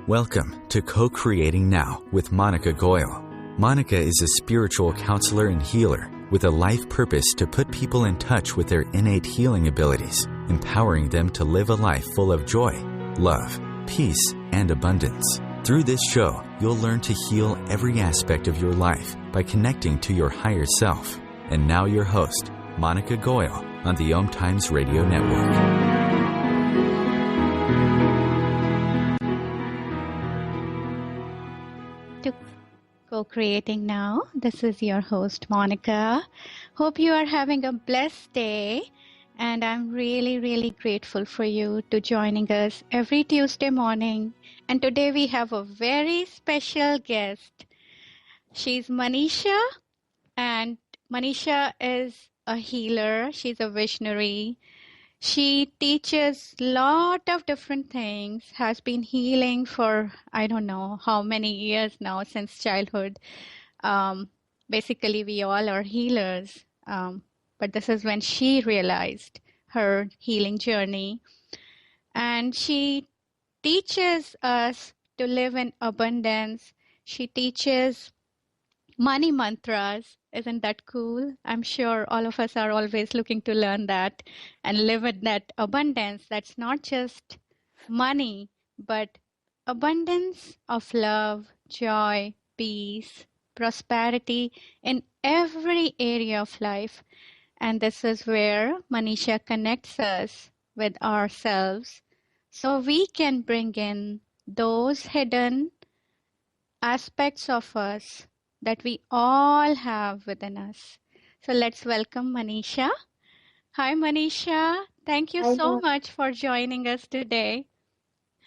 Welcome to Co-Creating Now with Monica Goyle. Monica is a spiritual counselor and healer with a life purpose to put people in touch with their innate healing abilities, empowering them to live a life full of joy, love, peace, and abundance. Through this show, you'll learn to heal every aspect of your life by connecting to your higher self. And now your host, Monica Goyle, on the OMTimes Radio Network. Co-creating now. This is your host, Monica. Hope you are having a blessed day, and I'm really grateful for you to joining us every Tuesday morning. And today we have a very special guest. She's Manisha, and Manisha is a healer. She's a visionary. She teaches a lot of different things, has been healing for I don't know how many years now, since childhood. Basically, we all are healers, but this is when she realized her healing journey. And she teaches us to live in abundance. She teaches money mantras. Isn't that cool? I'm sure all of us are always looking to learn that and live in that abundance. That's not just money, but abundance of love, joy, peace, prosperity in every area of life. And this is where Manisha connects us with ourselves so we can bring in those hidden aspects of us that we all have within us. So let's welcome Manisha. Hi, Manisha. Thank you so much for joining us today.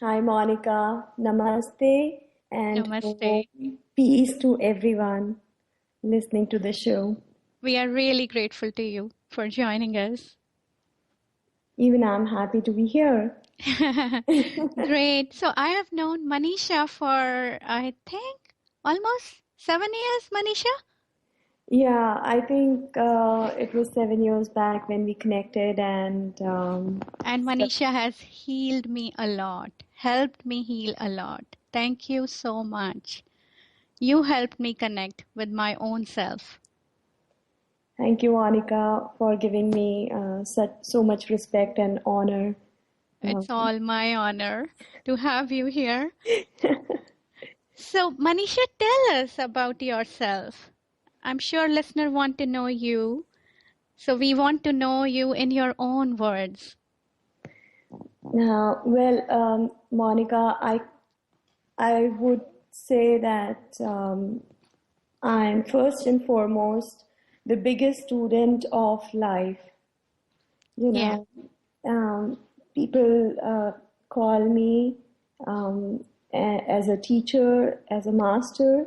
Hi, Monica. Namaste and Namaste. Peace to everyone listening to the show. We are really grateful to you for joining us. Even I'm happy to be here. Great. So I have known Manisha for, I think, almost 7 years, Manisha? Yeah, I think it was 7 years back when we connected, and Manisha has healed me a lot, helped me heal a lot. Thank you so much. You helped me connect with my own self. Thank you, Monica, for giving me so much respect and honor. It's all my honor to have you here. So, Manisha, tell us about yourself. I'm sure listeners want to know you. So we want to know you in your own words. Monica, I would say that I'm first and foremost the biggest student of life. People call me as a teacher, as a master,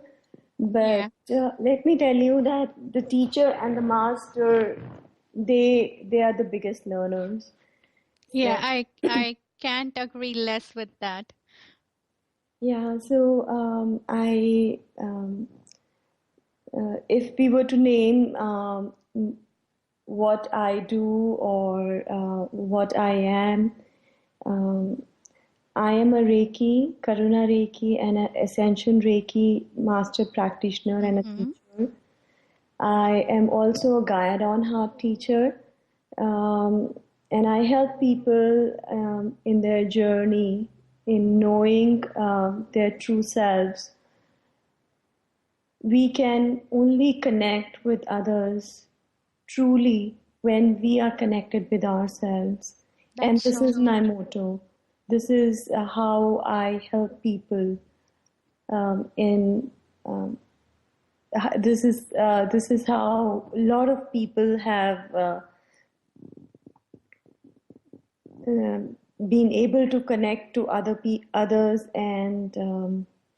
but let me tell you that the teacher and the master, they are the biggest learners. Yeah, I can't agree less with that. Yeah, so if we were to name what I do or what I am a Reiki, Karuna Reiki, and an Ascension Reiki master practitioner and a teacher. I am also a Gaiadon heart teacher, and I help people in their journey in knowing their true selves. We can only connect with others truly when we are connected with ourselves. And this is my motto. This is how I help people. This is how a lot of people have been able to connect to others and.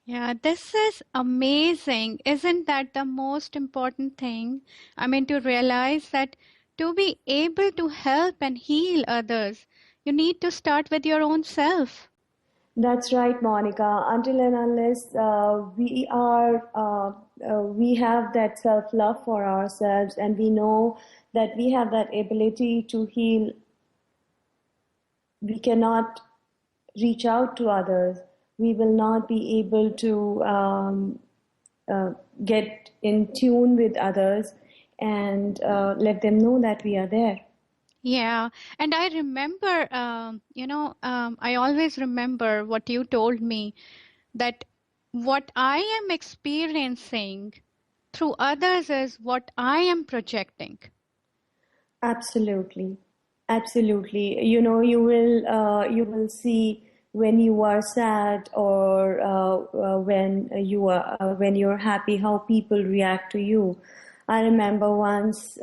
Yeah, this is amazing. Isn't that the most important thing? I mean, to realize that to be able to help and heal others, you need to start with your own self. That's right, Monica. Until and unless we have that self-love for ourselves, and we know that we have that ability to heal, we cannot reach out to others. we will not be able to get in tune with others and let them know that we are there. Yeah, and I remember, I always remember what you told me, that what I am experiencing through others is what I am projecting. Absolutely, absolutely. You will see when you are sad or when you're happy, how people react to you. I remember once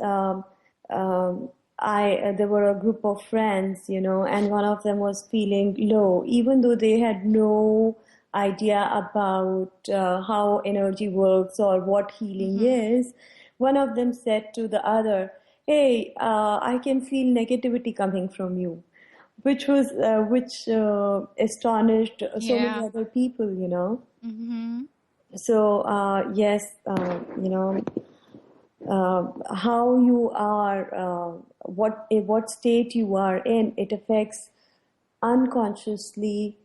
I there were a group of friends, and one of them was feeling low, even though they had no idea about how energy works or what healing Mm-hmm. is. One of them said to the other, "Hey, I can feel negativity coming from you," which astonished so many Yeah. other people. Mm-hmm. So yes, how you are, what state you are in, it affects unconsciously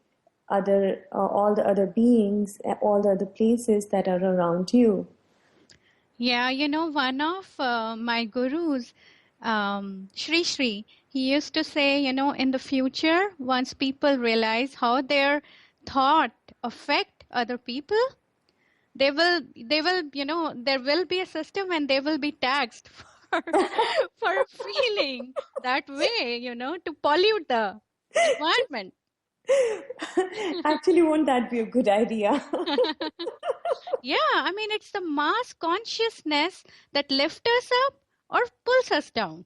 all the other beings, all the other places that are around you. Yeah, one of my gurus, Shri Shri, he used to say, in the future, once people realize how their thought affect other people, they will, there will be a system and they will be taxed for for feeling that way, to pollute the environment. Actually, won't that be a good idea? Yeah, I mean, it's the mass consciousness that lifts us up or pulls us down.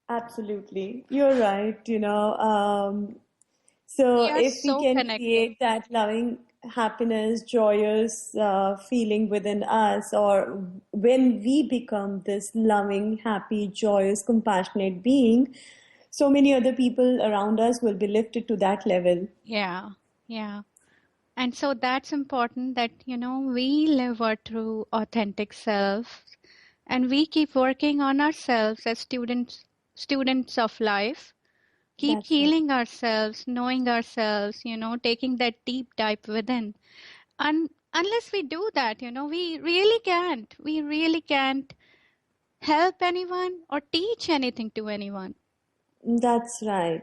Absolutely, you're right. So We are if we so can connected. create that loving, happiness, joyous feeling within us, or when we become this loving, happy, joyous, compassionate being, so many other people around us will be lifted to that level. Yeah, yeah. And so that's important that, we live our true authentic self and we keep working on ourselves as students of life, keep That's right. healing ourselves, knowing ourselves, taking that deep dive within. And unless we do that, we really can't help anyone or teach anything to anyone. That's right.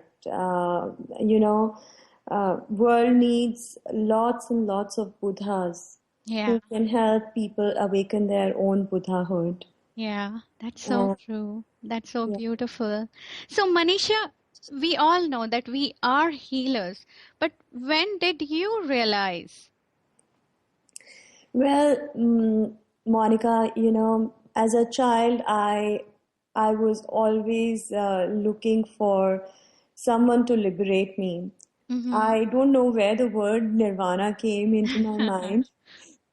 World needs lots and lots of Buddhas Yeah, who can help people awaken their own Buddhahood. yeah, that's so Uh, true. That's so yeah. beautiful. So, Manisha, we all know that we are healers, but when did you realize? Well, Monica, as a child, I was always looking for someone to liberate me. Mm-hmm. I don't know where the word nirvana came into my mind,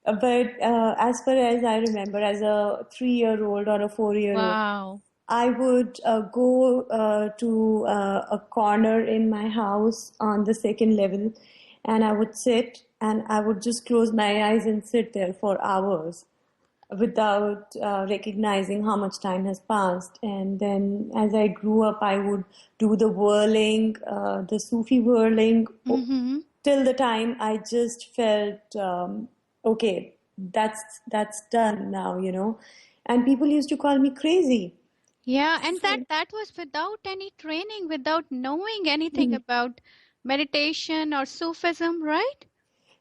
but as far as I remember, as a 3-year-old or a 4-year-old, Wow. I would go to a corner in my house on the second level, and I would sit and I would just close my eyes and sit there for hours without recognizing how much time has passed. And then as I grew up, I would do the whirling, the Sufi whirling, Mm-hmm. till the time I just felt, okay, that's done now. And people used to call me crazy. Yeah, and that was without any training, without knowing anything about meditation or Sufism, right?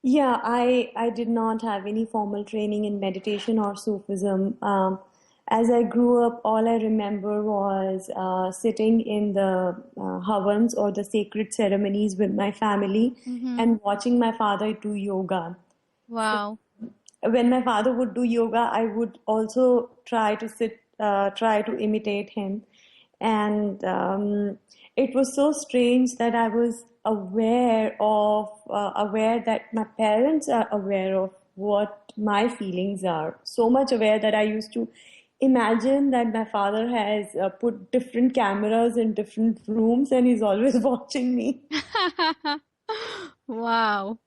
Yeah, I did not have any formal training in meditation or Sufism. As I grew up, all I remember was sitting in the havans or the sacred ceremonies with my family Mm-hmm. and watching my father do yoga. Wow. When my father would do yoga, I would also try to imitate him. And it was so strange that I was aware that my parents are aware of what my feelings are. So much aware that I used to imagine that my father has put different cameras in different rooms and he's always watching me. Wow.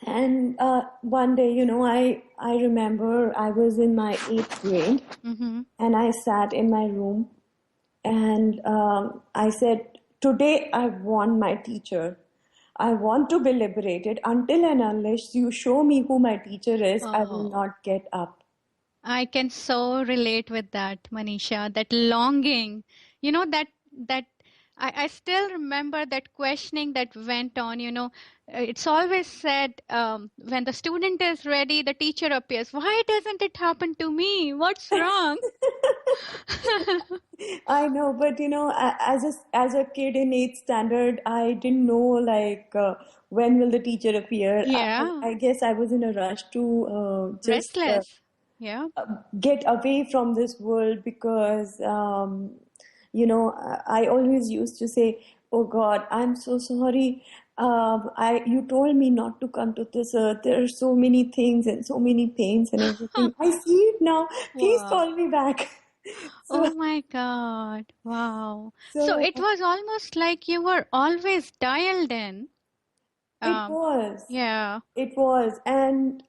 And one day, I remember I was in my eighth grade Mm-hmm. and I sat in my room and I said, "Today I want my teacher. I want to be liberated. Until and unless you show me who my teacher is, I will Oh, not get up. I can so relate with that, Manisha, that longing, that I still remember that questioning that went on, it's always said when the student is ready, the teacher appears. Why doesn't it happen to me? What's wrong? I know, but as a kid in eighth standard, I didn't know like when will the teacher appear. Yeah, I guess I was in a rush to just restless. Yeah. get away from this world because I always used to say, "Oh God, I'm so sorry. I you told me not to come to this earth. There are so many things and so many pains and everything. I see it now. Please Wow. call me back." So, Oh my God. Wow. So so it was almost like you were always dialed in. it Um, was. yeah. It was, and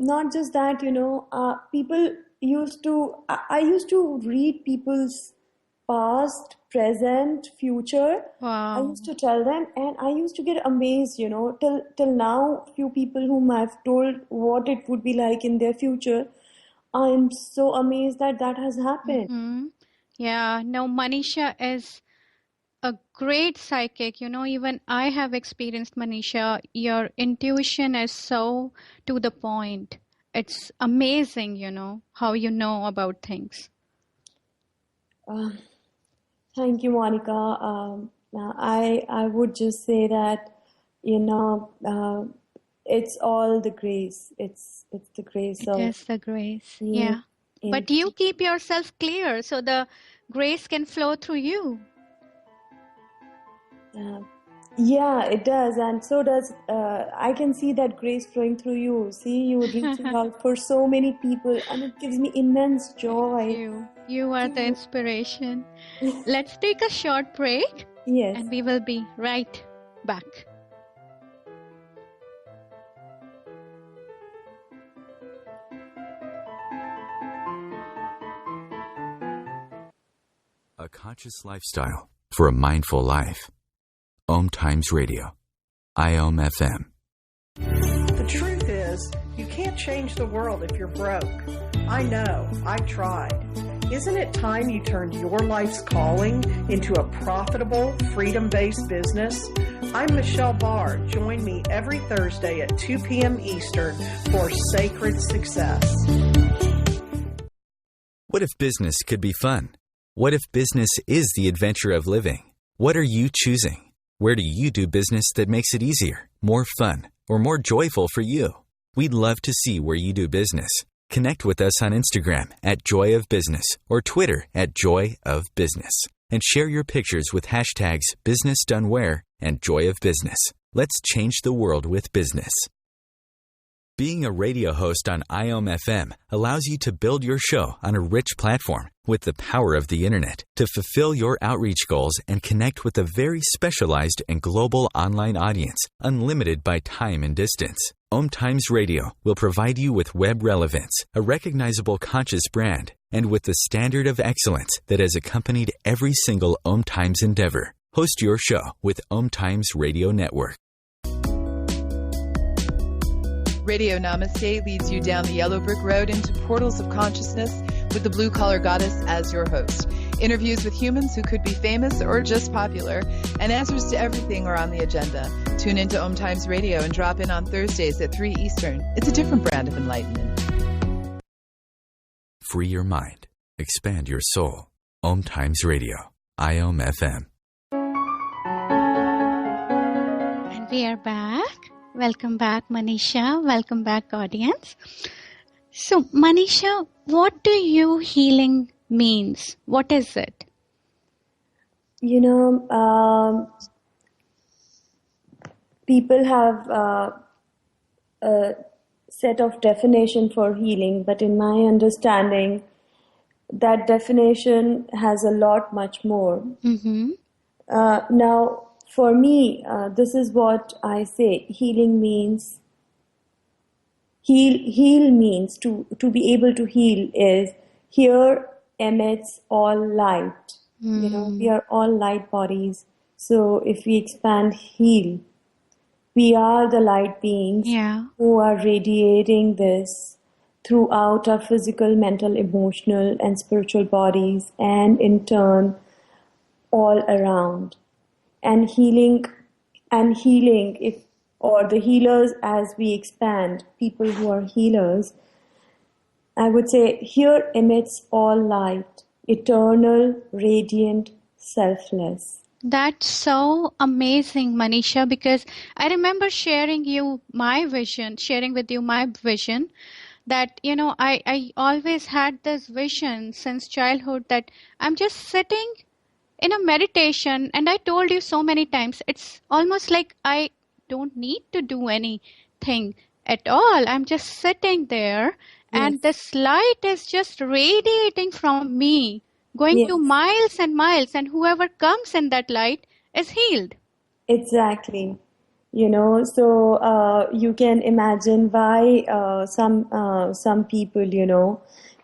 not just that, people used to, I used to read people's past, present, future. I Wow. used to tell them, and I used to get amazed, till now, few people whom I've told what it would be like in their future, I'm so amazed that that has happened. Mm-hmm. Yeah. No, Manisha is a great psychic. Even I have experienced Manisha. Your intuition is so to the point. It's amazing, how you know about things. Uh, Thank you, Monica. I would just say that, it's all the grace. It's the grace It of is the grace. being Yeah. in. But you keep yourself clear so the grace can flow through you. Uh, yeah, it does, and so does. I can see that grace flowing through you. See, you reaching out for so many people, and it gives me immense Thank joy you. You are the to. inspiration. Let's take a short break Yes. and we will be right back. A conscious lifestyle for a mindful life. OMTimes Radio. IOM FM. The truth is, you can't change the world if you're broke. I know, I've tried. Isn't it time you turned your life's calling into a profitable, freedom-based business? I'm Michelle Barr. Join me every Thursday at 2 p.m. Eastern for Sacred Success. What if business could be fun? What if business is the adventure of living? What are you choosing? Where do you do business that makes it easier, more fun, or more joyful for you? We'd love to see where you do business. Connect with us on Instagram at Joy of Business or Twitter at Joy of Business and share your pictures with hashtags BusinessDoneWhere and Joy of Business. Let's change the world with business. Being a radio host on IOM FM allows you to build your show on a rich platform with the power of the internet to fulfill your outreach goals and connect with a very specialized and global online audience, unlimited by time and distance. OMTimes Radio will provide you with web relevance, a recognizable conscious brand, and with the standard of excellence that has accompanied every single OMTimes endeavor. Host your show with OMTimes Radio Network. Radio Namaste leads you down the yellow brick road into portals of consciousness with the blue collar goddess as your host. Interviews with humans who could be famous or just popular, and answers to everything are on the agenda. Tune into OMTimes Radio and drop in on Thursdays at 3 Eastern. It's a different brand of enlightenment. Free your mind. Expand your soul. OMTimes Radio. IOM FM. And we are back. Welcome back, Manisha. Welcome back, audience. So, Manisha, what do you healing means? What is it? People have a set of definition for healing, but in my understanding, that definition has a lot much more. Mm-hmm. Now, for me, this is what I say. Healing means heal means to be able to heal is here emits all light. We are all light bodies. So if we expand heal, We are the light beings Yeah. who are radiating this throughout our physical, mental, emotional, and spiritual bodies, and in turn, all around. And healing, if or the healers, as we expand, people who are healers, I would say, here emits all light, eternal, radiant, selfless. That's so amazing, Manisha, because I remember sharing with you my vision that, I always had this vision since childhood that I'm just sitting in a meditation, and I told you so many times, it's almost like I don't need to do anything at all. I'm just sitting there, Yes, and this light is just radiating from me, going to yes. miles and miles, and whoever comes in that light is healed. Exactly. So you can imagine why some people,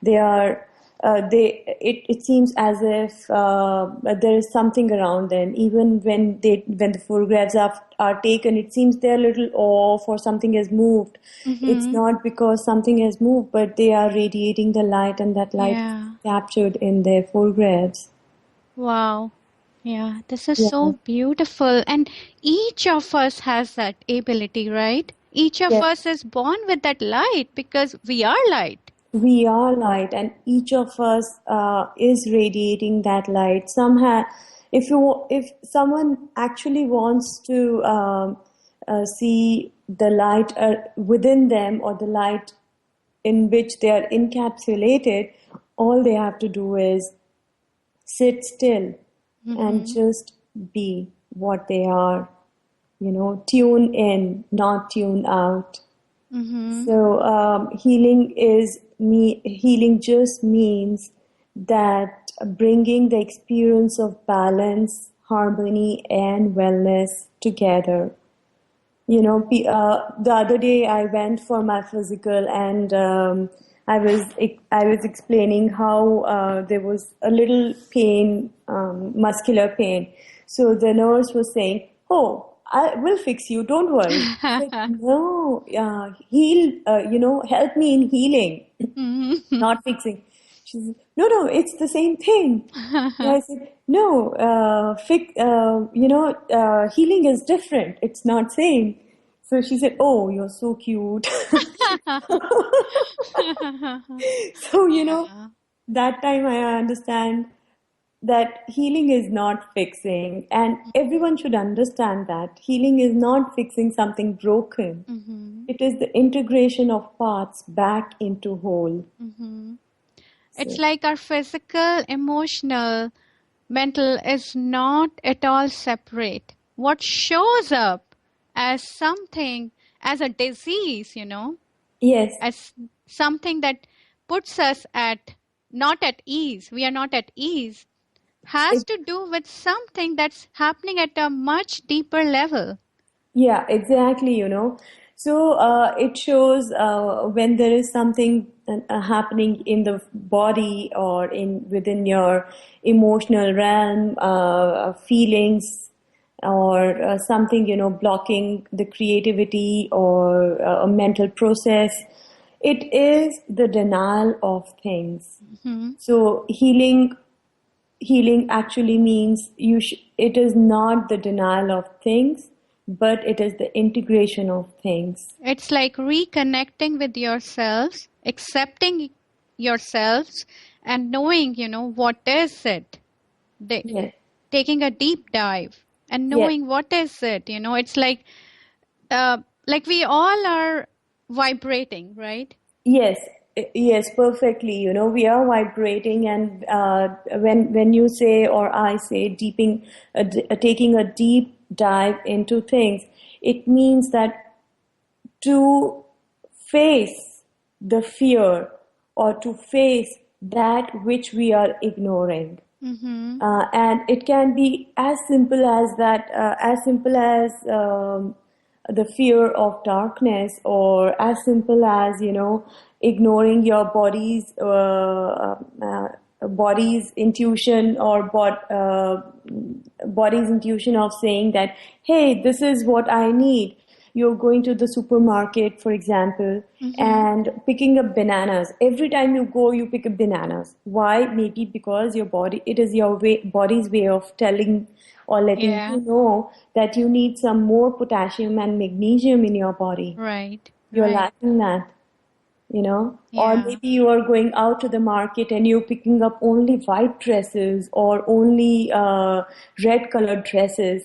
they are it seems as if there is something around them. Even when the photographs are taken, it seems they're a little off or something has moved. It's Mm-hmm. not because something has moved, but they are radiating the light, and that light is Yeah. captured in their photographs. Wow. Yeah, this is Yeah. so beautiful. And each of us has that ability, right? Each of Yes. us is born with that light because we are light. We are light, and each of us is radiating that light. If someone actually wants to see the light within them, or the light in which they are encapsulated, all they have to do is sit still and Mm-hmm. just be what they are. Tune in, not tune out. Mm-hmm. So healing just means that bringing the experience of balance, harmony, and wellness together. The other day I went for my physical, and I was explaining how there was a little pain, muscular pain. So the nurse was saying, "Oh, I will fix you. Don't worry." I said, "No, help me in healing." Mm-hmm. Not fixing. She said, "No, no, it's the same thing." And I said, "No, healing is different. It's not same." So she said, "Oh, you're so cute." So, Yeah. that time I understand that healing is not fixing, and everyone should understand that healing is not fixing something broken. Mm-hmm. It is the integration of parts back into whole. Mm-hmm. It's So, like our physical, emotional, mental is not at all separate. What shows up as something, as a disease, yes, as something that puts us at not at ease, we are not at ease, has it, to do with something that's happening at a much deeper level. yeah, exactly, So it shows when there is something happening in the body, or in within your emotional realm, feelings, or something, blocking the creativity, or a mental process. It is the denial of things. Hmm. So healing actually means it is not the denial of things, but it is the integration of things. It's like reconnecting with yourselves, accepting yourselves, and knowing, what is it. The, Yes, taking a deep dive and yes, knowing what is it. It's uh, like we all are vibrating, right? yes, yes, perfectly. We are vibrating, and when you say, or I say, taking a deep dive into things, it means that to face the fear, or to face that which we are ignoring. Mm-hmm. And it can be as simple as that, as simple as the fear of darkness, or as simple as, ignoring your body's intuition, or body's intuition of saying that, hey, this is what I need. you're going to the supermarket, for example, and picking up bananas. Every time you go, you pick up bananas. Why? Maybe because it is your body's way of telling or letting Yeah. you know that you need some more potassium and magnesium in your body. Right. You're Right. lacking that, or Yeah. maybe you are going out to the market and you're picking up only white dresses or only red colored dresses.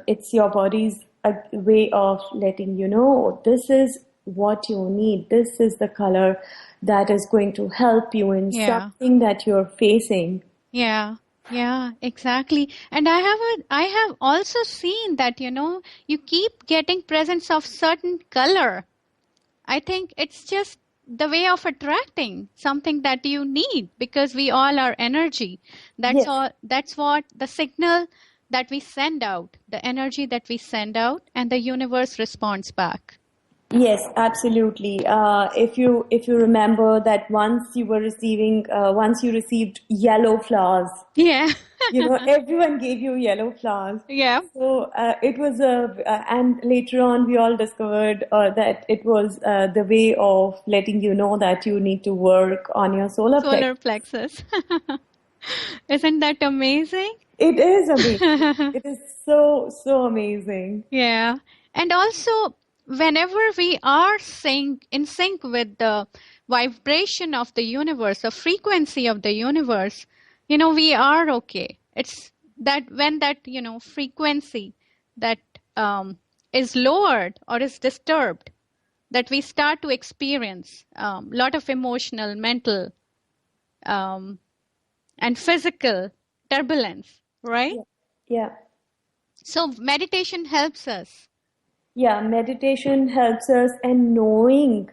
It's your body's way of letting you know this is what you need. This is the color that is going to help you in Yeah. something that you're facing. Yeah. Yeah, exactly. And I have also seen that, you keep getting presents of certain color. I think it's just the way of attracting something that you need, because we all are energy. That's Yes. all. That's what the signal that we send out, the energy that we send out, and the universe responds back. Yes, absolutely. If you remember that once you received yellow flowers, Yeah. everyone gave you yellow flowers. Yeah. So it was and later on we all discovered that it was the way of letting you know that you need to work on your solar plex. Solar plexus. Isn't that amazing? It is amazing. It is so, so amazing. Yeah. And also, whenever we are in sync with the vibration of the universe, the frequency of the universe, we are okay. It's that when that, frequency that is lowered or is disturbed, that we start to experience a lot of emotional, mental, um, and physical turbulence, right? Yeah. Yeah. So meditation helps us. Yeah, meditation helps us, and knowing,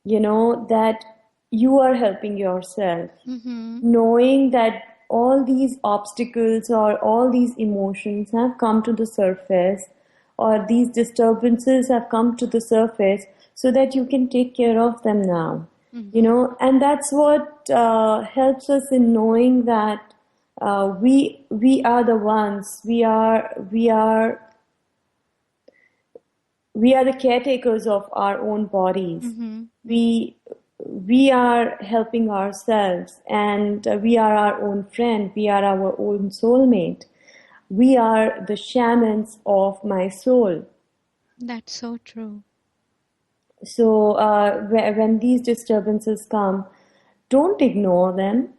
that you are helping yourself, Mm-hmm. knowing that all these obstacles or all these emotions have come to the surface, or these disturbances have come to the surface, so that you can take care of them now. And that's what helps us in knowing that we are the ones, we are the caretakers of our own bodies. Mm-hmm. We are helping ourselves, and we are our own friend. We are our own soulmate. We are the shamans of my soul. That's so true. So when these disturbances come, don't ignore them.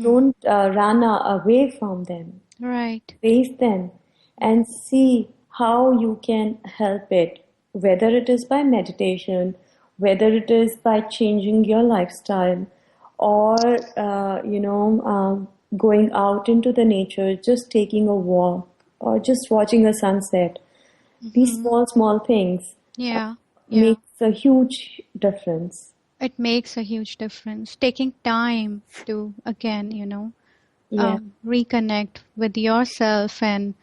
Don't run away from them. Right. Face them and see how you can help it, whether it is by meditation, whether it is by changing your lifestyle, or going out into the nature, just taking a walk, or just watching a sunset. These small things Yeah. Yeah. makes a huge difference. It makes a huge difference. Taking time to, again, Yeah, reconnect with yourself and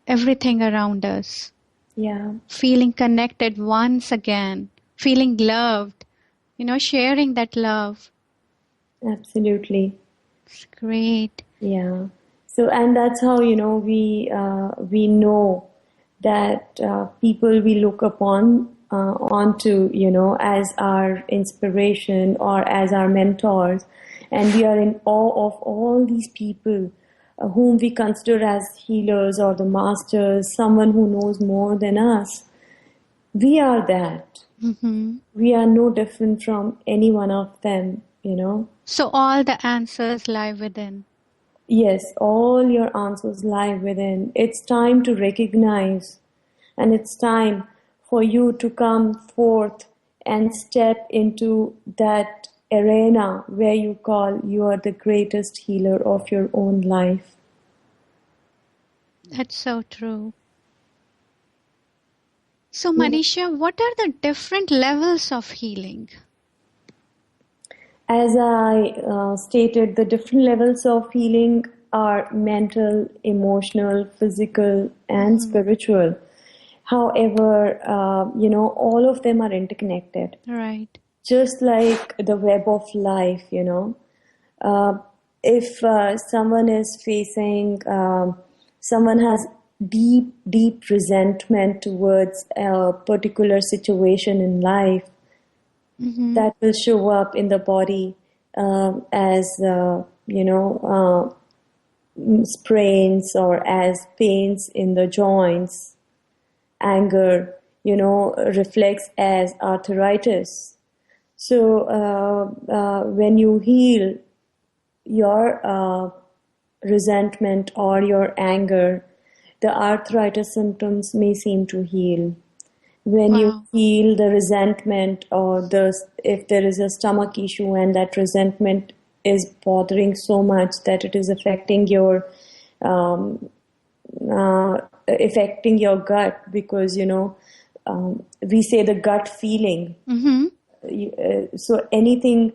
everything around us. yeah, Feeling connected once again. Feeling loved. Sharing that love. absolutely. It's great. Yeah. So, and that's how, we know that people we look upon onto, as our inspiration or as our mentors, and we are in awe of all these people whom we consider as healers or the masters, someone who knows more than us. We are that. Mm-hmm. We are no different from any one of them. So all the answers lie within. Yes, all your answers lie within. It's time to recognize, and it's time for you to come forth and step into that arena where you call you are the greatest healer of your own life. That's so true. So, Manisha, what are the different levels of healing? As I stated, the different levels of healing are mental, emotional, physical, and spiritual. However, all of them are interconnected. Right. Just like the web of life, if someone is facing, someone has deep resentment towards a particular situation in life, that will show up in the body as, sprains or as pains in the joints. Anger, reflects as arthritis. So when you heal your resentment or your anger, the arthritis symptoms may seem to heal. When you feel the resentment or if there is a stomach issue and that resentment is bothering so much that it is affecting your gut, because we say the gut feeling. So anything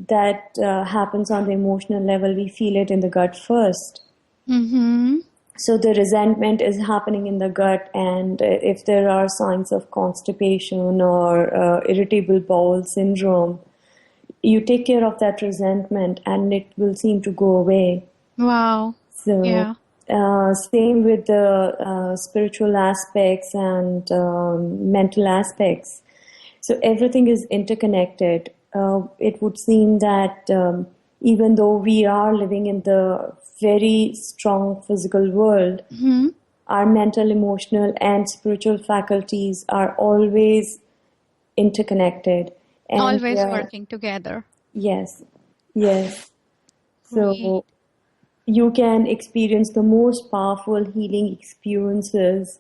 that happens on the emotional level, we feel it in the gut first. So the resentment is happening in the gut, and if there are signs of constipation or irritable bowel syndrome, you take care of that resentment and it will seem to go away. Wow. So yeah. Same with the spiritual aspects and mental aspects. So everything is interconnected. It would seem that even though we are living in the very strong physical world, our mental, emotional, and spiritual faculties are always interconnected. And always working together. Yes. So you can experience the most powerful healing experiences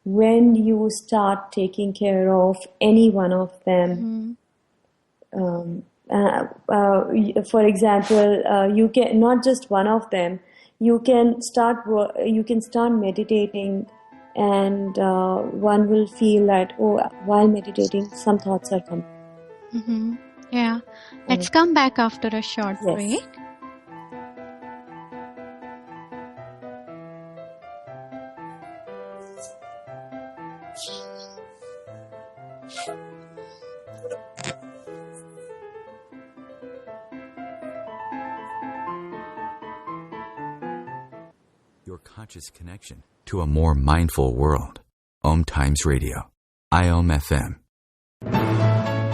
when you start taking care of any one of them. For example, you can not just one of them. You can start meditating, and one will feel that while meditating, some thoughts are coming. Yeah. Let's come back after a short break. Your conscious connection to a more mindful world. OMTimes Radio. IOM FM.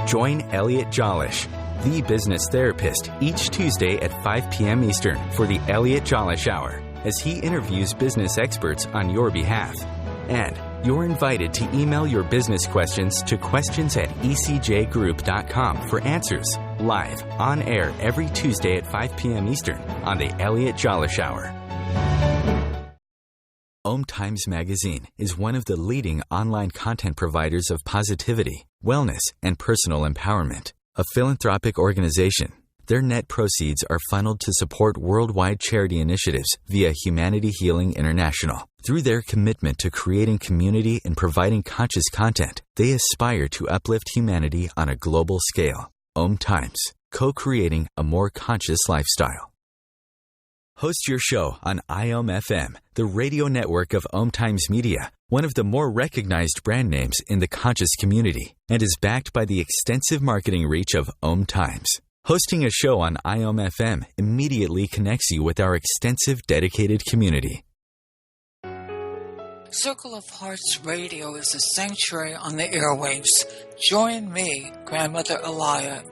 Join Elliot Jollish, the business therapist, each Tuesday at 5 p.m. Eastern for the Elliot Jollish Hour, as he interviews business experts on your behalf. And you're invited to email your business questions to questions@ecjgroup.com for answers, live, on air every Tuesday at 5 p.m. Eastern on the Elliot Jollish Hour. OMTimes Magazine is one of the leading online content providers of positivity, wellness, and personal empowerment. A philanthropic organization, their net proceeds are funneled to support worldwide charity initiatives via Humanity Healing International. Through their commitment to creating community and providing conscious content, they aspire to uplift humanity on a global scale. OMTimes, co-creating a more conscious lifestyle. Host your show on IOM FM, the radio network of OMTimes Media, one of the more recognized brand names in the conscious community, and is backed by the extensive marketing reach of OMTimes. Hosting a show on IOM FM immediately connects you with our extensive dedicated community. Circle of Hearts Radio is a sanctuary on the airwaves. Join me, Grandmother Elia,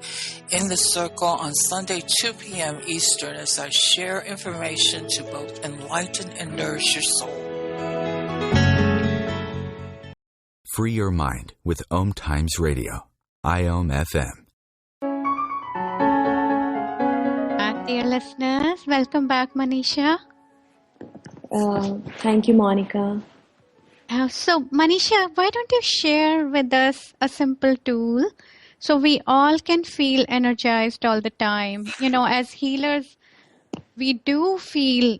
in the circle on Sunday 2 p.m. Eastern as I share information to both enlighten and nourish your soul. Free your mind with OMTimes Radio. IOM FM. Dear listeners, welcome back, Manisha. Thank you, Monica. So, Manisha, why don't you share with us a simple tool so we all can feel energized all the time? As healers, we do feel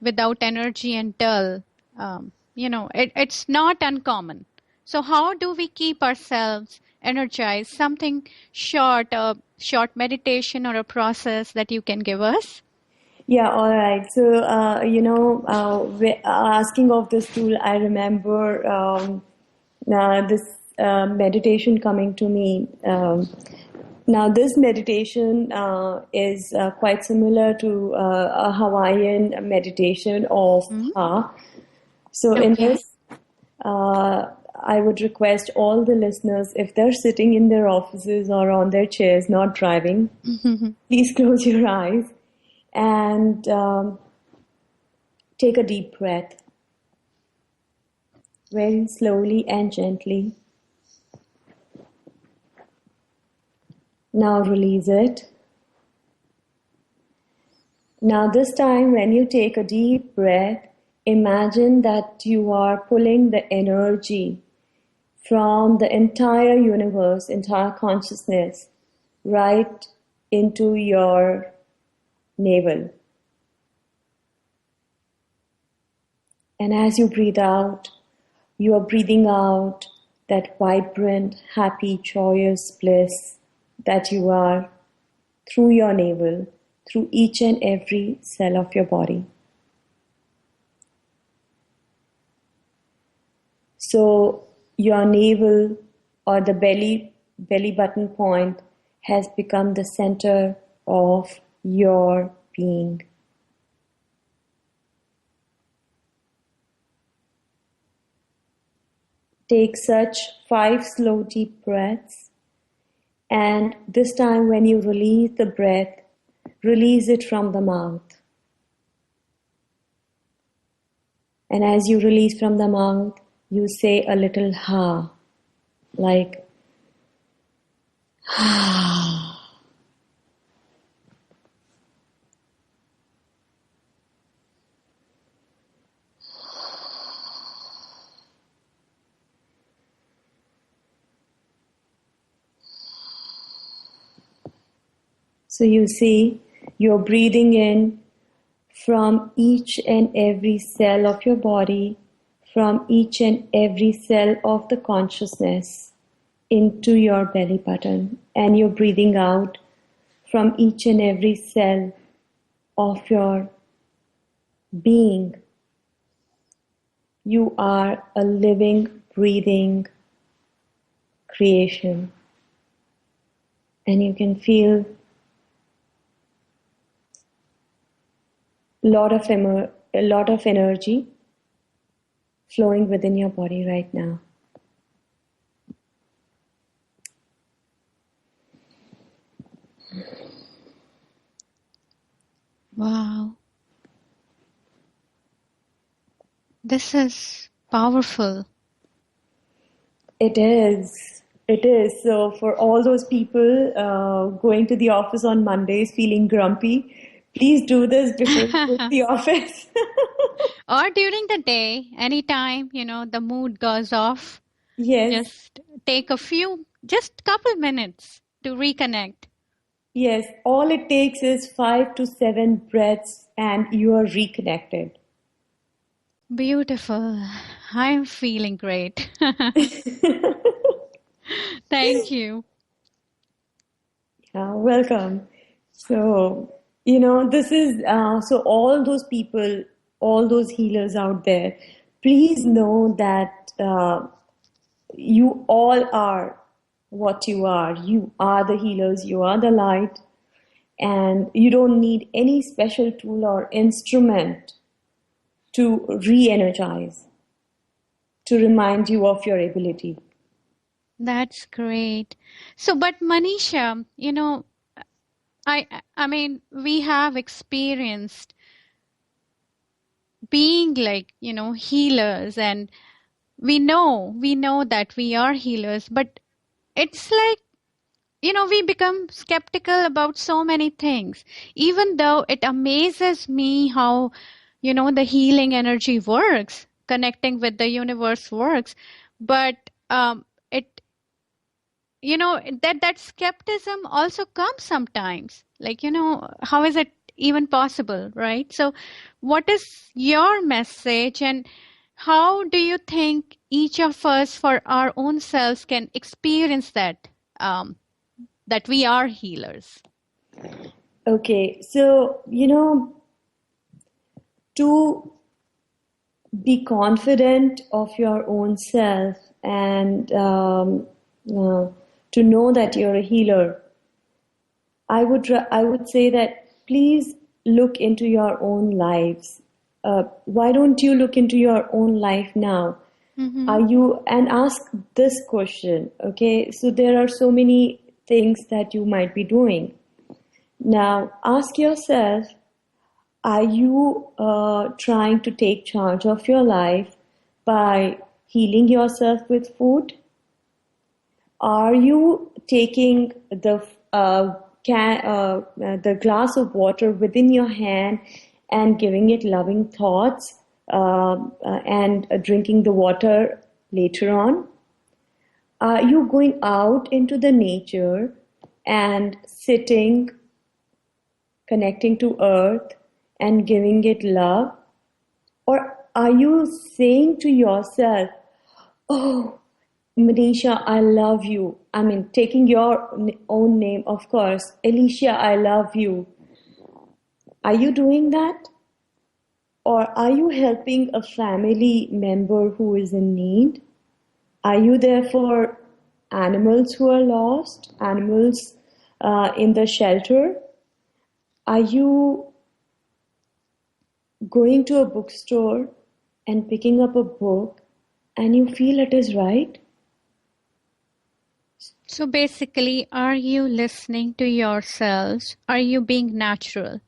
without energy and dull. It's not uncommon. So how do we keep ourselves energized? Something short, a short meditation or a process that you can give us? Yeah, all right. So, asking of this tool, I remember this meditation coming to me. Now, this meditation is quite similar to a Hawaiian meditation of Ha. So in Okay. this, I would request all the listeners, if they're sitting in their offices or on their chairs, not driving, please close your eyes and take a deep breath, very slowly and gently. Now release it. Now this time when you take a deep breath, imagine that you are pulling the energy from the entire universe, entire consciousness, right into your navel. And as you breathe out, you are breathing out that vibrant, happy, joyous bliss that you are through your navel, through each and every cell of your body. So your navel or the belly button point has become the center of your being. Take such 5 slow deep breaths, and this time when you release the breath, release it from the mouth. And as you release from the mouth, you say a little ha, like ha. So you see, you're breathing in from each and every cell of your body, from each and every cell of the consciousness into your belly button, and you're breathing out from each and every cell of your being. You are a living, breathing creation, and you can feel a lot of energy flowing within your body right now. Wow. This is powerful. It is. It is. So for all those people going to the office on Mondays feeling grumpy, please do this before you go to the office. Or during the day, anytime, the mood goes off, Yes. just take just couple minutes to reconnect. Yes. All it takes is 5 to 7 breaths and you are reconnected. Beautiful. I'm feeling great. Thank you. Welcome. So, this is, so all those people, all those healers out there, please know that you all are what you are. You are the healers, you are the light, and you don't need any special tool or instrument to re-energize, to remind you of your ability. That's great. So, but Manisha, I mean, we have experienced being like, healers, and we know that we are healers, but it's like, we become skeptical about so many things, even though it amazes me how, the healing energy works, connecting with the universe works. But it, that skepticism also comes sometimes, like, how is it even possible, right? So what is your message, and how do you think each of us for our own selves can experience um, that we are healers? Okay, so, to be confident of your own self and to know that you're a healer, I would say that please look into your own lives. why don't you look into your own life now? And ask this question, okay? So there are so many things that you might be doing. Now, ask yourself, are you trying to take charge of your life by healing yourself with food? Are you taking the glass of water within your hand and giving it loving thoughts and drinking the water later on? Are you going out into the nature and sitting, connecting to earth and giving it love? Or are you saying to yourself, oh, Manisha, I love you. I mean, taking your own name, of course. Alicia, I love you. Are you doing that? Or are you helping a family member who is in need? Are you there for animals who are lost? Animals in the shelter? Are you going to a bookstore and picking up a book and you feel it is right? So basically, are you listening to yourselves? Are you being natural?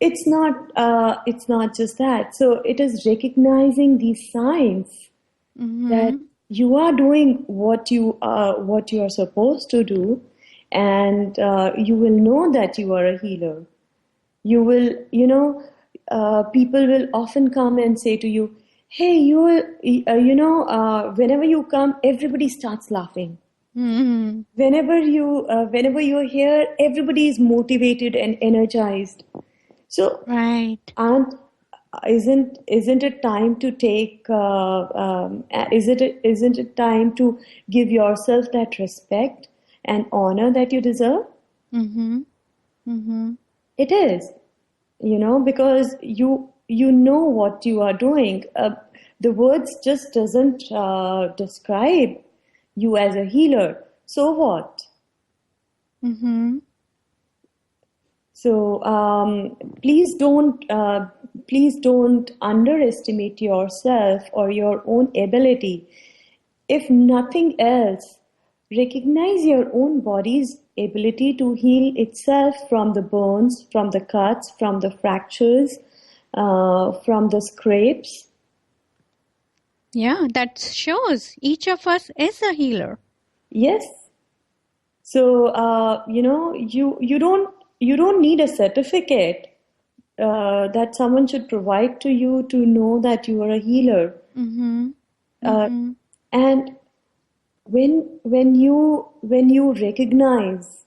It's not just that. So it is recognizing these signs that you are doing what you are supposed to do, and you will know that you are a healer. You will, people will often come and say to you, "Hey, whenever you come, everybody starts laughing. Whenever you're here, everybody is motivated and energized." So, Right. and isn't it time to take? Isn't it time to give yourself that respect and honor that you deserve? It is, because you know what you are doing. The words just doesn't describe you as a healer. So what? So please don't underestimate yourself or your own ability. If nothing else, recognize your own body's ability to heal itself from the burns, from the cuts, from the fractures, from the scrapes. Yeah, that shows each of us is a healer. Yes. So you don't need a certificate that someone should provide to you to know that you are a healer. And when you recognize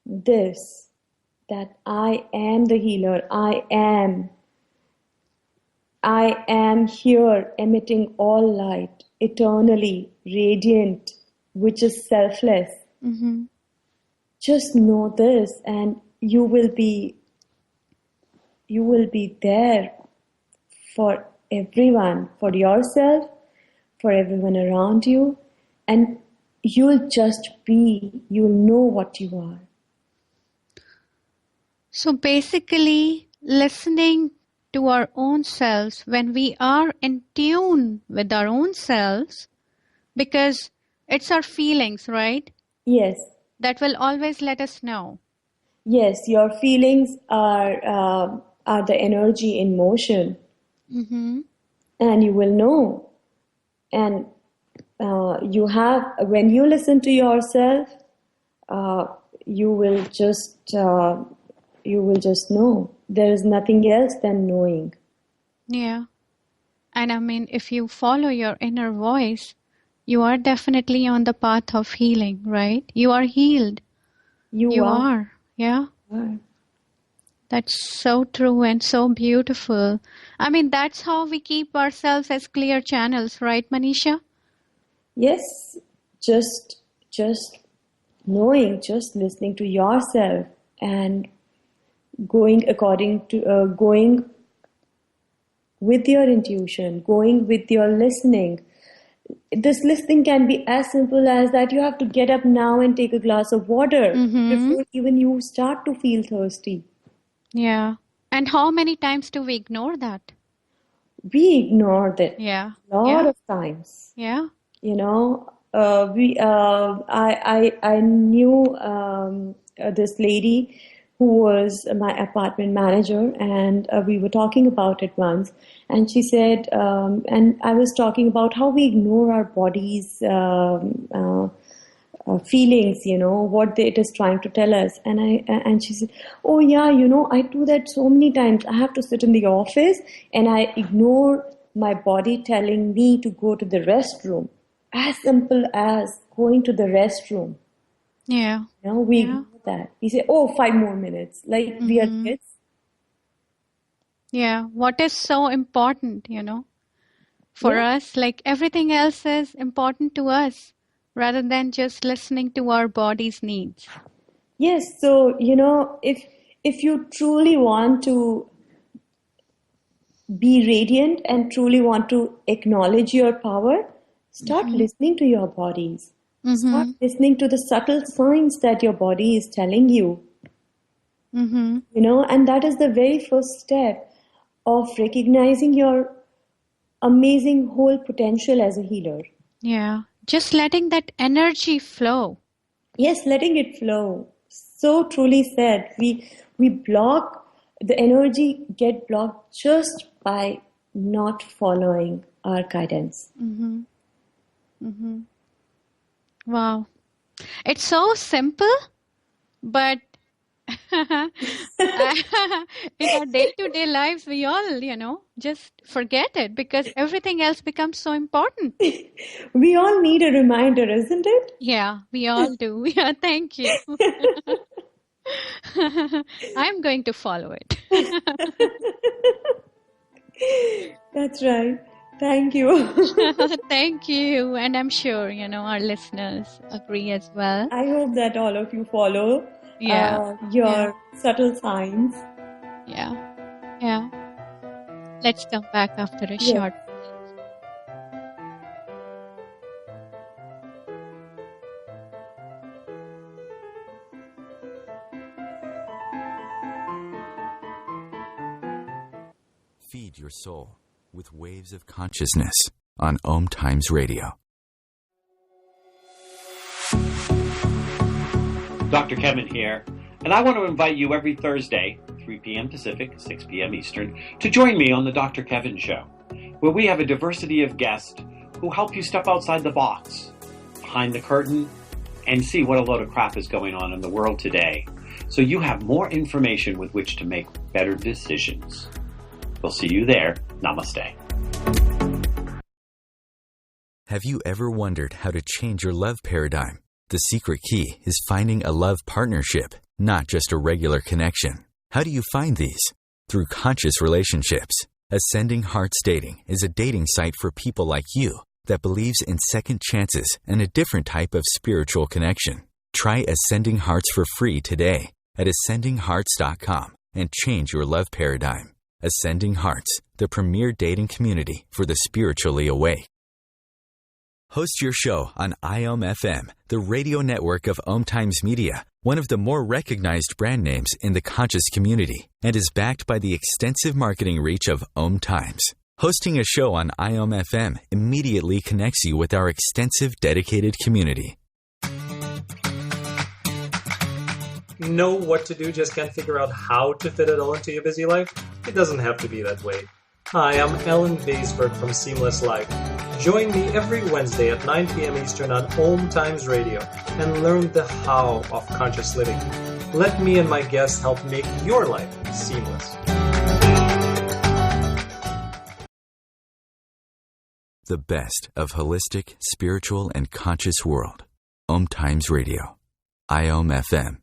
this, that I am the healer, I am here emitting all light, eternally radiant, which is selfless. Just know this, and you will be there for everyone, for yourself, for everyone around you, and you'll know what you are. So basically, listening to our own selves when we are in tune with our own selves, because it's our feelings, right? Yes. That will always let us know. Yes, your feelings are the energy in motion, and you will know. And when you listen to yourself, you will just know. There is nothing else than knowing. Yeah. And I mean, if you follow your inner voice, you are definitely on the path of healing, right? You are healed. You are. Yeah. You are. That's so true and so beautiful. I mean, that's how we keep ourselves as clear channels, right, Manisha? Yes, just knowing, just listening to yourself and going with your intuition, going with your listening. This listening can be as simple as that you have to get up now and take a glass of water before even you start to feel thirsty. Yeah. And how many times do we ignore that? We ignored it Yeah. a lot Yeah. of times. Yeah. You know, I knew this lady who was my apartment manager, and we were talking about it once. And she said, and I was talking about how we ignore our body's feelings, what it is trying to tell us. And she said, oh yeah, I do that so many times. I have to sit in the office and I ignore my body telling me to go to the restroom. As simple as going to the restroom. Yeah. We Yeah. ignore that. We say, oh, 5 more minutes, like we are kids. Yeah. What is so important, for Yeah. us, like everything else is important to us rather than just listening to our body's needs. Yes. So, if you truly want to be radiant and truly want to acknowledge your power, start listening to your bodies. Start Mm-hmm. listening to the subtle signs that your body is telling you. Mm-hmm. And that is the very first step of recognizing your amazing whole potential as a healer. Yeah. Just letting that energy flow. Yes, letting it flow. So truly said. We block the energy, get blocked just by not following our guidance. Mm-hmm. Mm-hmm. Wow. It's so simple, but in our day-to-day lives, we all, just forget it because everything else becomes so important. We all need a reminder, isn't it? Yeah, we all do. Yeah, thank you. I'm going to follow it. That's right. Thank you. Thank you. And I'm sure, our listeners agree as well. I hope that all of you follow Yeah. Yeah. your subtle signs. Yeah. Yeah. Let's come back after a Yes. short. Feed your soul with waves of consciousness on OMTimes Radio. Dr. Kevin here, and I want to invite you every Thursday, 3 p.m. Pacific, 6 p.m. Eastern, to join me on the Dr. Kevin Show, where we have a diversity of guests who help you step outside the box, behind the curtain, and see what a load of crap is going on in the world today, so you have more information with which to make better decisions. We'll see you there. Namaste. Have you ever wondered how to change your love paradigm? The secret key is finding a love partnership, not just a regular connection. How do you find these? Through conscious relationships. Ascending Hearts Dating is a dating site for people like you that believes in second chances and a different type of spiritual connection. Try Ascending Hearts for free today at ascendinghearts.com and change your love paradigm. Ascending Hearts, the premier dating community for the spiritually awake. Host your show on IOM-FM, the radio network of OMTimes Media, one of the more recognized brand names in the conscious community, and is backed by the extensive marketing reach of OMTimes. Hosting a show on IOM-FM immediately connects you with our extensive dedicated community. Know what to do, just can't figure out how to fit it all into your busy life? It doesn't have to be that way. Hi, I'm Ellen Baisberg from Seamless Life. Join me every Wednesday at 9 p.m. Eastern on OMTimes Radio and learn the how of conscious living. Let me and my guests help make your life seamless. The best of holistic, spiritual, and conscious world. OMTimes Radio. IOM-FM.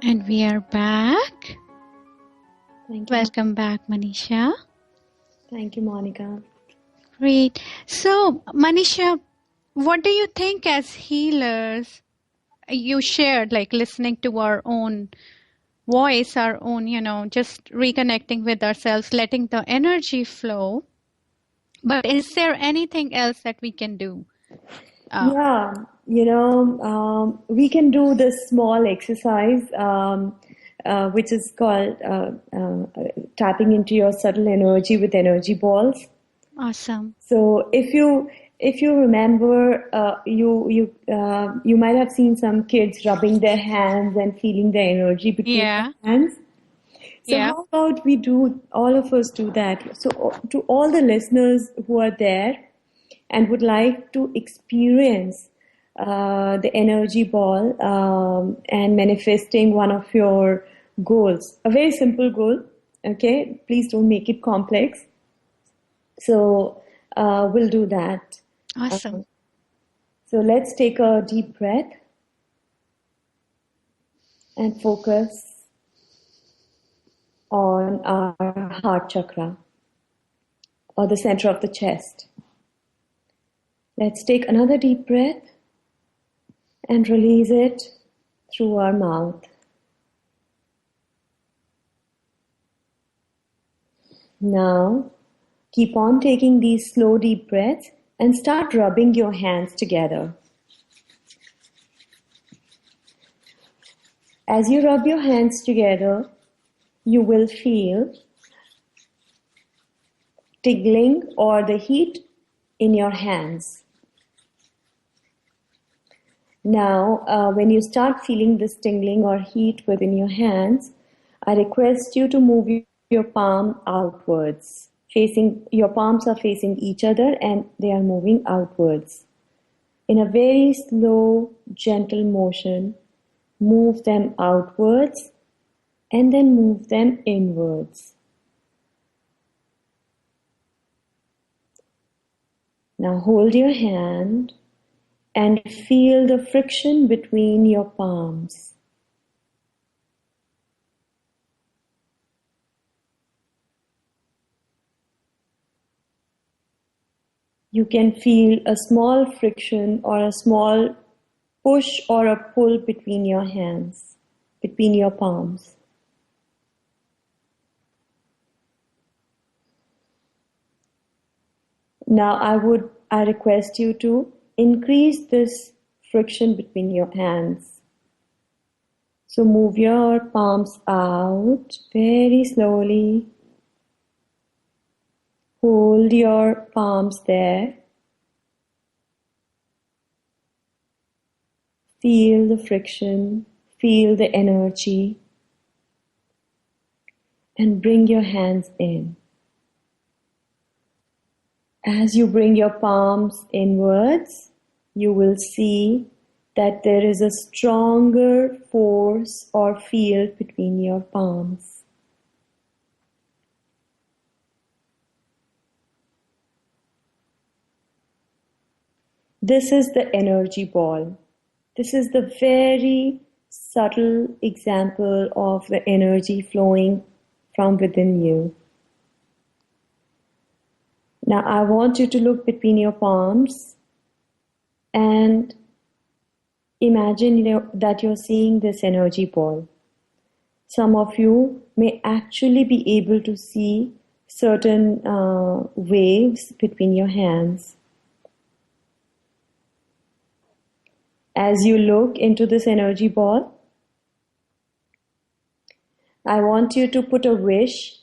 And we are back. Thank you. Welcome back, Manisha. Thank you, Monica. Great. So, Manisha, what do you think as healers? You shared like listening to our own voice, our own, just reconnecting with ourselves, letting the energy flow. But is there anything else that we can do? Yeah, we can do this small exercise. which is called tapping into your subtle energy with energy balls. Awesome. So if you remember, you might have seen some kids rubbing their hands and feeling the energy between Yeah. their hands. So Yeah. how about we do, all of us do that? So to all the listeners who are there and would like to experience the energy ball and manifesting one of your goals, a very simple goal, okay? Please don't make it complex. So we'll do that. Awesome. So let's take a deep breath and focus on our heart chakra or the center of the chest. Let's take another deep breath and release it through our mouth. Now, keep on taking these slow deep breaths and start rubbing your hands together. As you rub your hands together, you will feel tingling or the heat in your hands. Now, when you start feeling this tingling or heat within your hands, I request you to move your palm outwards. Your palms are facing each other and they are moving outwards. In a very slow, gentle motion, move them outwards and then move them inwards. Now hold your hand and feel the friction between your palms. You can feel a small friction or a small push or a pull between your hands, between your palms. Now I request you to increase this friction between your hands. So move your palms out very slowly. Hold your palms there. Feel the friction, feel the energy, and bring your hands in. As you bring your palms inwards, you will see that there is a stronger force or field between your palms. This is the energy ball. This is the very subtle example of the energy flowing from within you. Now I want you to look between your palms and imagine that you're seeing this energy ball. Some of you may actually be able to see certain waves between your hands. As you look into this energy ball, I want you to put a wish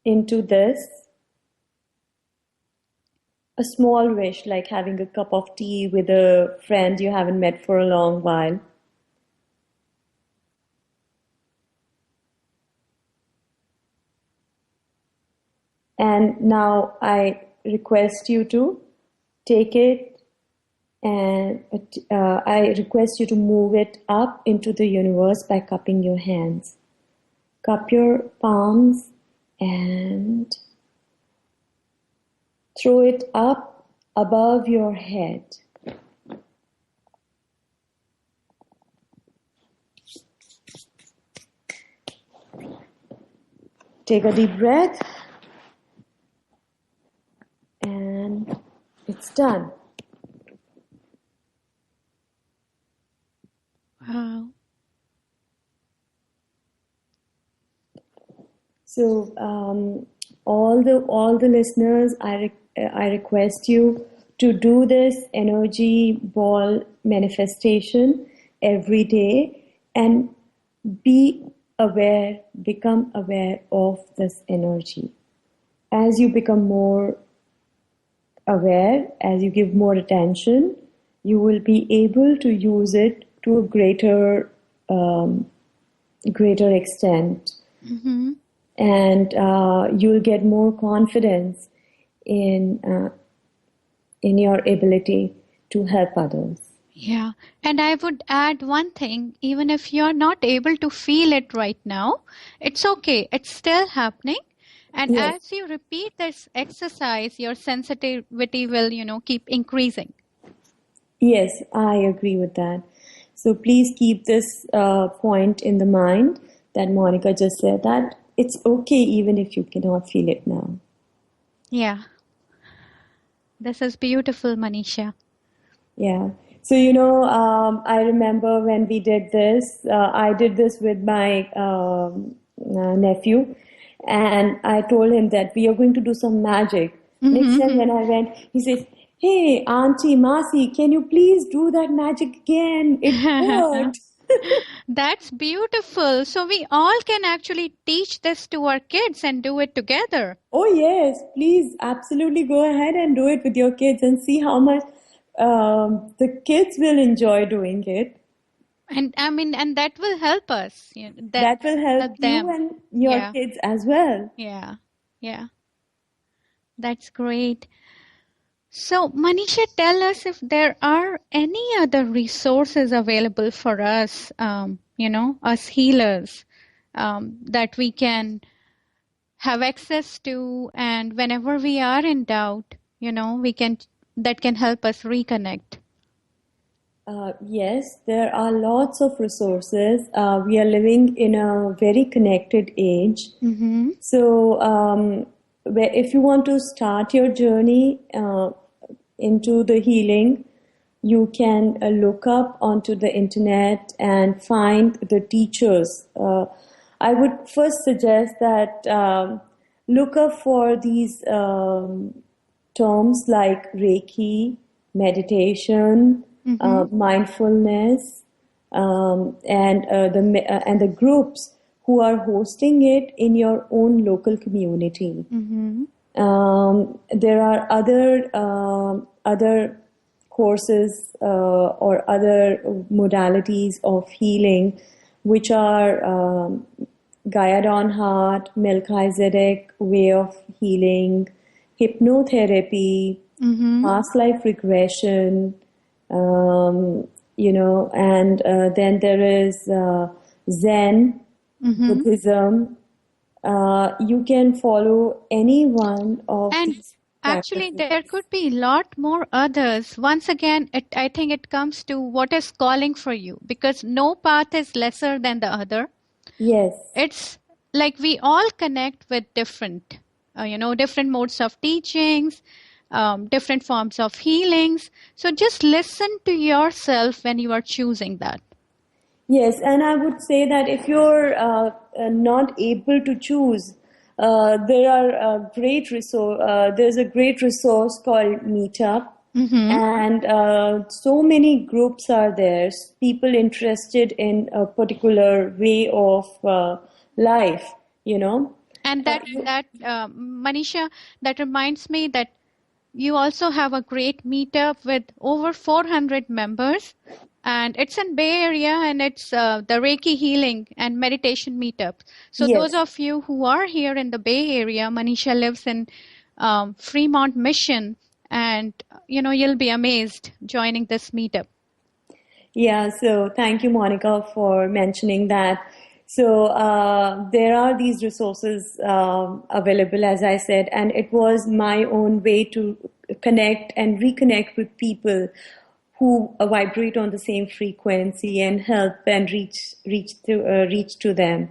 into this. A small wish, like having a cup of tea with a friend you haven't met for a long while. And now I request you to take it and I request you to move it up into the universe by cupping your hands. Cup your palms and throw it up above your head. Take a deep breath and it's done. Wow. So all the listeners, I request you to do this energy ball manifestation every day and be become aware of this energy. As you become more aware, as you give more attention, you will be able to use it to a greater extent. Mm-hmm. And you'll get more confidence in your ability to help others. Yeah. And I would add one thing, even if you're not able to feel it right now, it's okay. It's still happening. And Yes. as you repeat this exercise, your sensitivity will, keep increasing. Yes, I agree with that. So please keep this point in the mind that Monica just said, that it's okay even if you cannot feel it now. Yeah. This is beautiful, Manisha. Yeah. So, I remember when we did this, I did this with my nephew, and I told him that we are going to do some magic. Next time when I went, he says, "Hey, Auntie, Masi, can you please do that magic again? It worked." That's beautiful. So we all can actually teach this to our kids and do it together. Oh, yes, please, absolutely go ahead and do it with your kids and see how much the kids will enjoy doing it. And and that will help us. That will help you them. and your Yeah. kids as well. Yeah. Yeah. That's great. So, Manisha, tell us if there are any other resources available for us, us healers, that we can have access to, and whenever we are in doubt, that can help us reconnect. Yes, there are lots of resources. We are living in a very connected age. Mm-hmm. So, if you want to start your journey into the healing, you can look up onto the internet and find the teachers. I would first suggest that look up for these terms like Reiki, meditation, mindfulness, and the groups who are hosting it in your own local community. Mm-hmm. There are other courses or other modalities of healing, which are Gaia Dawn Heart, Melchizedek way of healing, hypnotherapy, past life regression, and then there is Zen, Buddhism. You can follow any one of And these actually, practices. there could be a lot more others. Once again, I think it comes to what is calling for you, because no path is lesser than the other. Yes. It's like we all connect with different modes of teachings, different forms of healings. So just listen to yourself when you are choosing that. Yes, and I would say that if you're not able to choose, there are there's a great resource called Meetup, and so many groups are there. People interested in a particular way of life, And Manisha, that reminds me that you also have a great meetup with over 400 members, and it's in Bay Area, and it's the Reiki healing and meditation meetup. So those Yes. of you who are here in the Bay Area, Manisha lives in Fremont, Mission, and you'll be amazed joining this meetup. Yeah, so thank you, Monica, for mentioning that. So there are these resources available, as I said, and it was my own way to connect and reconnect with people who vibrate on the same frequency and help and reach to them.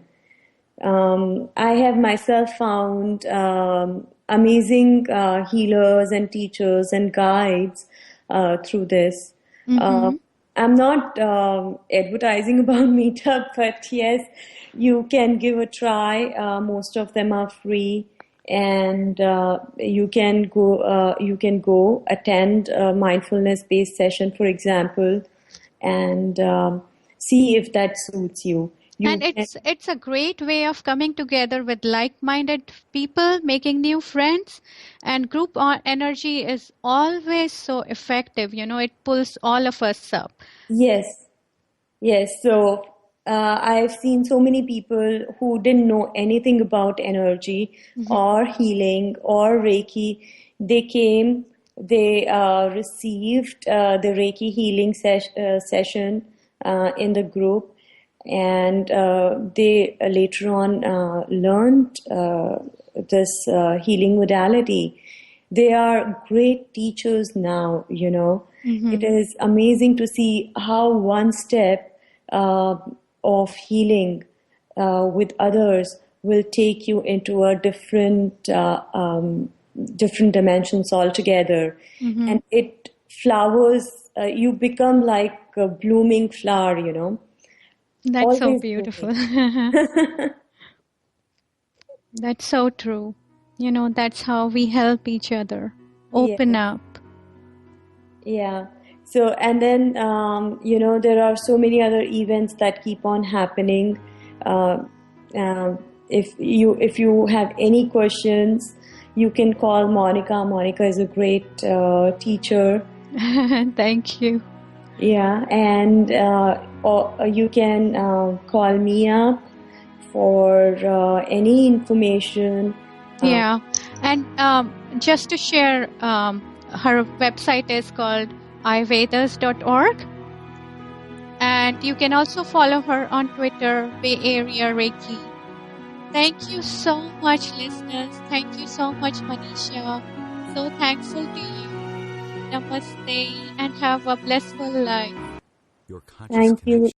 I have myself found amazing healers and teachers and guides through this. I'm not advertising about Meetup, but yes, you can give a try. Most of them are free, and you can go attend a mindfulness-based session, for example, and see if that suits you. And it's a great way of coming together with like-minded people, making new friends, and group energy is always so effective. It pulls all of us up. Yes, yes. So I've seen so many people who didn't know anything about energy or healing or Reiki. They came, they received the Reiki healing session in the group, and they later on learned this healing modality. They are great teachers now, It is amazing to see how one step of healing with others will take you into a different dimensions altogether. And it flowers, you become like a blooming flower, That's so always beautiful. blooming. That's so true. That's how we help each other open Yes. up. Yeah. So, and then, there are so many other events that keep on happening. Uh, if you have any questions, you can call Monica. Monica is a great teacher. Thank you. Yeah, and or you can call me up for any information. Yeah. And just to share, her website is called ivedas.org. And you can also follow her on Twitter, Bay Area Reiki. Thank you so much, listeners. Thank you so much, Manisha. So thankful to you. Namaste and have a blissful life. Your conscious Thank you. connection